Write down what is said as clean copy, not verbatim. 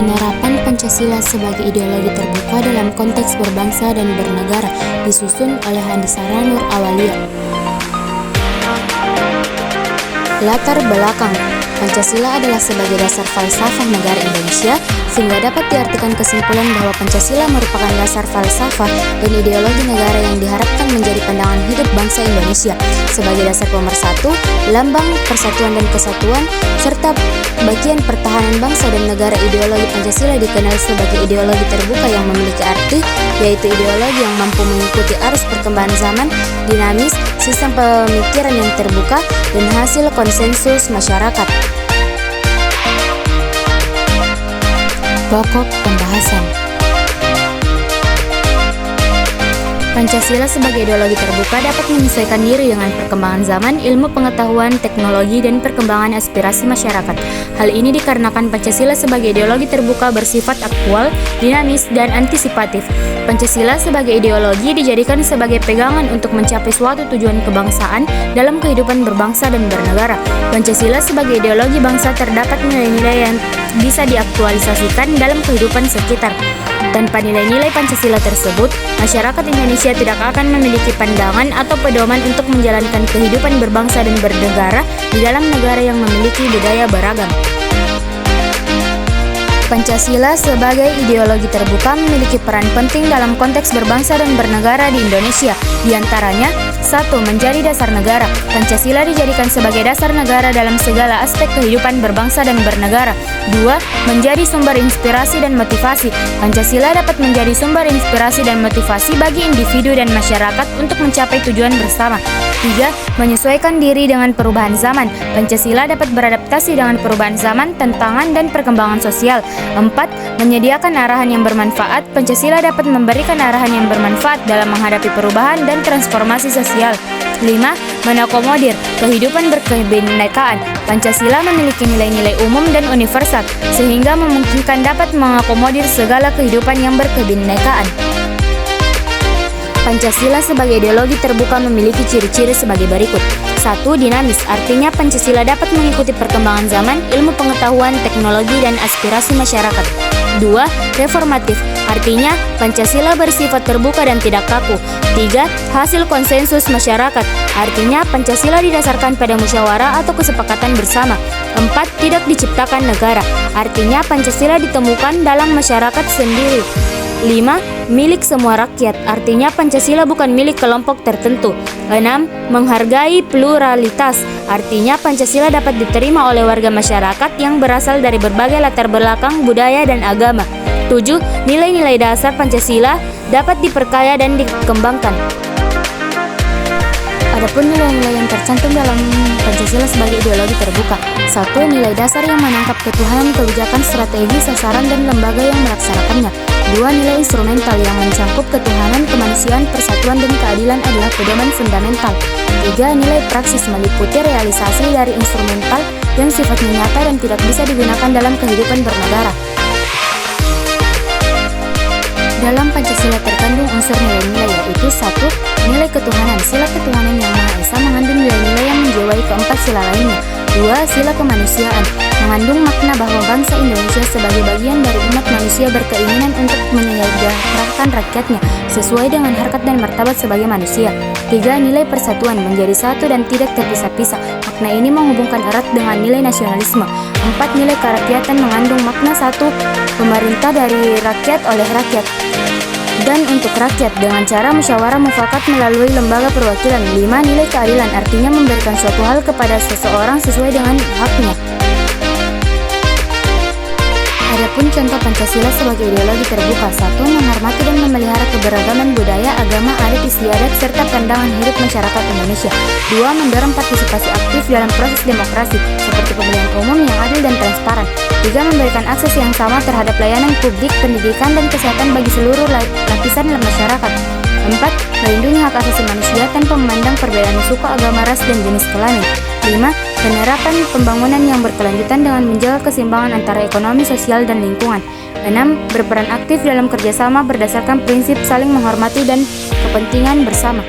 Penerapan Pancasila sebagai ideologi terbuka dalam konteks berbangsa dan bernegara disusun oleh Andisara Nur Awalia. Latar belakang Pancasila adalah sebagai dasar falsafah negara Indonesia, sehingga dapat diartikan kesimpulan bahwa Pancasila merupakan dasar falsafah dan ideologi negara yang diharapkan menjadi pandangan hidup bangsa Indonesia sebagai dasar pemersatu, lambang persatuan dan kesatuan, serta bagian pertahanan bangsa dan negara. Ideologi Pancasila dikenal sebagai ideologi terbuka yang memiliki arti, yaitu ideologi yang mampu mengikuti arus perkembangan zaman, dinamis, sistem pemikiran yang terbuka, dan hasil konsensus masyarakat. Pokok pembahasan. Pancasila sebagai ideologi terbuka dapat menyesuaikan diri dengan perkembangan zaman, ilmu pengetahuan, teknologi, dan perkembangan aspirasi masyarakat. Hal ini dikarenakan Pancasila sebagai ideologi terbuka bersifat aktual, dinamis, dan antisipatif. Pancasila sebagai ideologi dijadikan sebagai pegangan untuk mencapai suatu tujuan kebangsaan dalam kehidupan berbangsa dan bernegara. Pancasila sebagai ideologi bangsa terdapat nilai-nilai yang bisa diaktualisasikan dalam kehidupan sekitar. Tanpa nilai-nilai Pancasila tersebut, masyarakat Indonesia tidak akan memiliki pandangan atau pedoman untuk menjalankan kehidupan berbangsa dan bernegara di dalam negara yang memiliki budaya beragam. Pancasila sebagai ideologi terbuka memiliki peran penting dalam konteks berbangsa dan bernegara di Indonesia. Di antaranya, 1. Menjadi dasar negara. Pancasila dijadikan sebagai dasar negara dalam segala aspek kehidupan berbangsa dan bernegara. 2. Menjadi sumber inspirasi dan motivasi. Pancasila dapat menjadi sumber inspirasi dan motivasi bagi individu dan masyarakat untuk mencapai tujuan bersama. 3. Menyesuaikan diri dengan perubahan zaman. Pancasila dapat beradaptasi dengan perubahan zaman, tantangan, dan perkembangan sosial. 4. Menyediakan arahan yang bermanfaat. Pancasila dapat memberikan arahan yang bermanfaat dalam menghadapi perubahan dan transformasi sosial. 5. Menakomodir kehidupan berkebinekaan. Pancasila memiliki nilai-nilai umum dan universal, sehingga memungkinkan dapat mengakomodir segala kehidupan yang berkebinekaan. Pancasila sebagai ideologi terbuka memiliki ciri-ciri sebagai berikut. 1. Dinamis, artinya Pancasila dapat mengikuti perkembangan zaman, ilmu pengetahuan, teknologi, dan aspirasi masyarakat. 2. Reformatif, artinya Pancasila bersifat terbuka dan tidak kaku. 3. Hasil konsensus masyarakat, artinya Pancasila didasarkan pada musyawarah atau kesepakatan bersama. 4. Tidak diciptakan negara, artinya Pancasila ditemukan dalam masyarakat sendiri. 5. Milik semua rakyat, artinya Pancasila bukan milik kelompok tertentu. 6. Menghargai pluralitas, artinya Pancasila dapat diterima oleh warga masyarakat yang berasal dari berbagai latar belakang, budaya, dan agama. 7. Nilai-nilai dasar Pancasila dapat diperkaya dan dikembangkan. Adapun nilai-nilai yang tercantum dalam Pancasila sebagai ideologi terbuka. 1. Nilai dasar yang menangkap ketuhanan, kebijakan, strategi, sasaran, dan lembaga yang melaksanakannya. 2. Nilai instrumental yang mencangkup ketuhanan, kemanusiaan, persatuan, dan keadilan adalah pedoman fundamental. 3. Nilai praksis meliputi realisasi dari instrumental yang sifatnya nyata dan tidak bisa digunakan dalam kehidupan bernegara. Dalam Pancasila terkandung unsur nilai-nilai, yaitu 1. Nilai ketuhanan. Sila ketuhanan yang Maha Esa mengandung nilai-nilai yang menjiwai keempat sila lainnya. 2. Sila kemanusiaan mengandung makna bahwa bangsa Indonesia sebagai bagian dari umat manusia berkeinginan untuk menyejahterakan rakyatnya sesuai dengan harkat dan martabat sebagai manusia. 3. Nilai persatuan menjadi satu dan tidak terpisah-pisah. Makna ini menghubungkan erat dengan nilai nasionalisme. 4. Nilai kerakyatan mengandung makna 1. Pemerintah dari rakyat oleh rakyat dan untuk rakyat dengan cara musyawarah mufakat melalui lembaga perwakilan. 5. Nilai keadilan artinya memberikan suatu hal kepada seseorang sesuai dengan haknya. Adapun contoh Pancasila sebagai ideologi terbuka. 1. Menghormati dan memelihara keberagaman budaya, agama, adat istiadat, serta pandangan hidup masyarakat Indonesia. 2. Mendorong partisipasi aktif dalam proses demokrasi, seperti pemilihan umum yang adil dan transparan. 3. Memberikan akses yang sama terhadap layanan publik, pendidikan, dan kesehatan bagi seluruh lapisan masyarakat. 4. Melindungi hak asasi manusia tanpa memandang perbedaan suku, agama, ras, dan jenis kelamin. 5. Penerapan pembangunan yang berkelanjutan dengan menjaga keseimbangan antara ekonomi, sosial, dan lingkungan. 6. Berperan aktif dalam kerjasama berdasarkan prinsip saling menghormati dan kepentingan bersama.